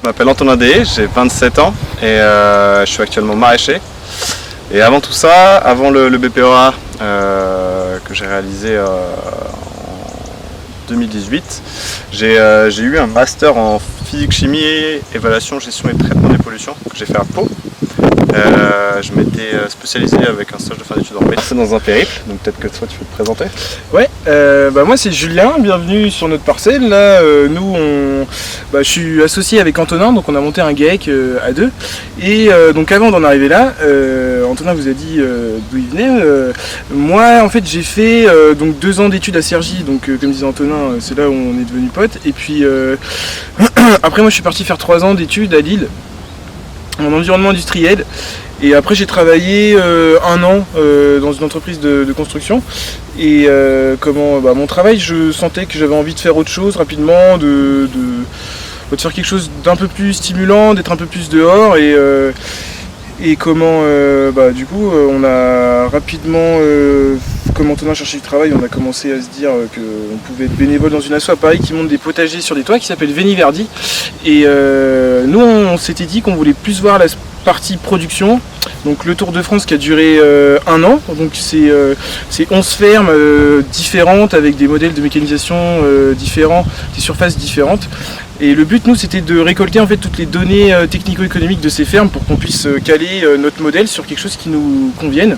je m'appelle Antonin Deshaies, j'ai 27 ans et je suis actuellement maraîcher. Et avant tout ça, avant le BPEA que j'ai réalisé en 2018, j'ai eu un master en physique-chimie, évaluation, gestion et traitement des pollutions que j'ai fait à Pau. Je m'étais spécialisé avec un stage de fin d'études en médecine dans un périple, donc peut-être que toi tu peux te présenter. Ouais, moi c'est Julien, bienvenue sur notre parcelle. Là, je suis associé avec Antonin, donc on a monté un GAEC à deux. Et donc avant d'en arriver là, Antonin vous a dit d'où il venait. Moi en fait j'ai fait donc 2 ans d'études à Cergy, donc comme disait Antonin, c'est là où on est devenus potes. Et puis après moi je suis parti faire 3 ans d'études à Lille, en environnement industriel, et après j'ai travaillé 1 an dans une entreprise de construction. Et mon travail, je sentais que j'avais envie de faire autre chose rapidement, de faire quelque chose d'un peu plus stimulant, d'être un peu plus dehors. Du coup on a rapidement, comme Antonin cherchait du travail, on a commencé à se dire qu'on pouvait être bénévole dans une asso à Paris qui monte des potagers sur des toits, qui s'appelle Véniverdi. Et nous on s'était dit qu'on voulait plus voir la partie production, donc le Tour de France qui a duré 1 an, donc c'est 11 fermes différentes avec des modèles de mécanisation différents, des surfaces différentes. Et le but, nous, c'était de récolter en fait toutes les données technico-économiques de ces fermes pour qu'on puisse caler notre modèle sur quelque chose qui nous convienne.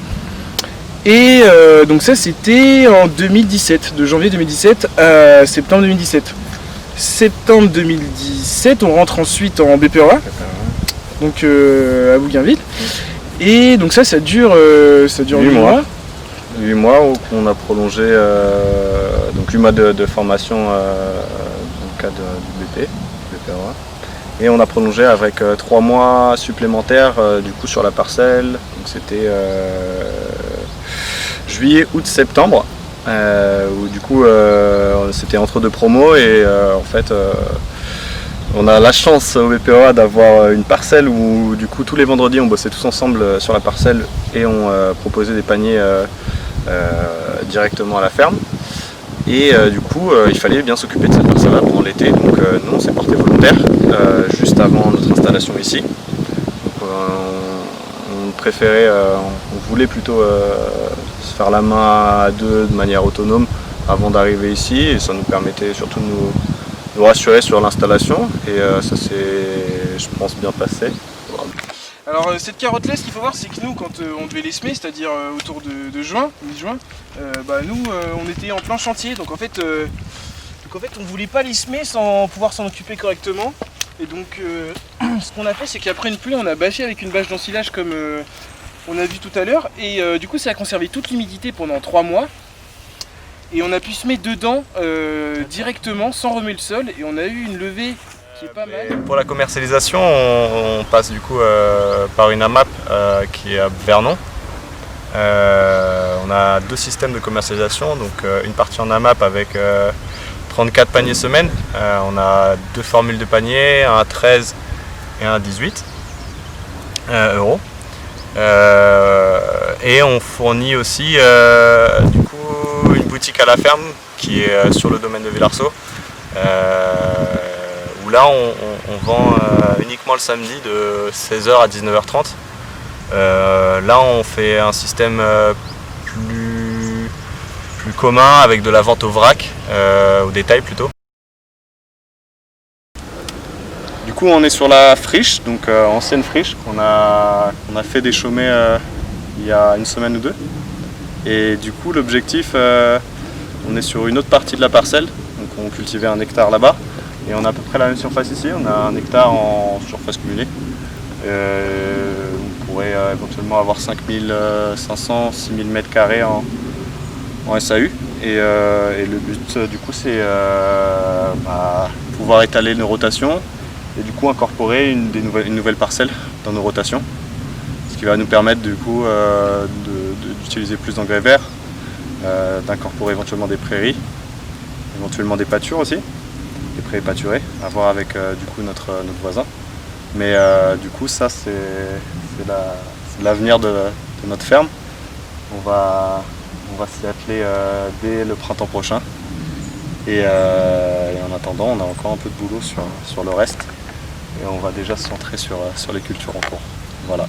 Et donc ça, c'était en 2017, de janvier 2017 à septembre 2017. Septembre 2017, on rentre ensuite en BPEA, donc à Bougainville. Et donc ça dure 8 mois. 8 mois où on a prolongé donc 8 mois de formation dans le cadre du BPEA. Et on a prolongé avec 3 mois supplémentaires du coup sur la parcelle. Donc c'était juillet, août, septembre. Où du coup c'était entre 2 promos et en fait on a la chance au BPEA d'avoir une parcelle où du coup tous les vendredis on bossait tous ensemble sur la parcelle et on proposait des paniers directement à la ferme. Et du coup il fallait bien s'occuper de cette parcelle-là pendant l'été, donc nous on s'est porté volontaire juste avant notre installation ici. Donc, on préférait, on voulait plutôt se faire la main à deux de manière autonome avant d'arriver ici, et ça nous permettait surtout de nous rassurer sur l'installation, et ça s'est, je pense, bien passé. Alors cette carotte-là, ce qu'il faut voir, c'est que nous, quand on devait les semer, c'est-à-dire autour de juin, mi-juin, nous, on était en plein chantier, donc en fait, on voulait pas les semer sans pouvoir s'en occuper correctement. Et donc, ce qu'on a fait, c'est qu'après une pluie, on a bâché avec une bâche d'ensilage comme on a vu tout à l'heure, et du coup, ça a conservé toute l'humidité pendant 3 mois. Et on a pu semer dedans directement, sans remuer le sol, et on a eu une levée qui est pas mal. Pour la commercialisation, on passe du coup par une AMAP qui est à Vernon. On a 2 systèmes de commercialisation, donc une partie en AMAP avec 34 paniers semaine. On a 2 formules de paniers, un à 13 et un à 18 euros. Et on fournit aussi du coup une boutique à la ferme qui est sur le domaine de Villarceau, où là on vend uniquement le samedi de 16h à 19h30. Là on fait un système plus commun avec de la vente au vrac, au détail plutôt. Du coup on est sur la friche, donc ancienne friche qu'on a fait déchaumer il y a une semaine ou 2. Et du coup l'objectif, on est sur une autre partie de la parcelle, donc on cultivait 1 hectare là-bas. Et on a à peu près la même surface ici, on a 1 hectare en surface cumulée. On pourrait éventuellement avoir 5500, 6000 m² en SAU. Et le but du coup c'est pouvoir étaler nos rotations et du coup incorporer une nouvelle parcelle dans nos rotations. Ce qui va nous permettre du coup d'utiliser plus d'engrais verts, d'incorporer éventuellement des prairies, éventuellement des pâtures aussi. Des prés pâturés, à voir avec du coup notre voisin. Mais du coup ça c'est l'avenir de notre ferme. On va s'y atteler dès le printemps prochain. Et en attendant, on a encore un peu de boulot sur le reste. et on va déjà se centrer sur les cultures en cours. Voilà.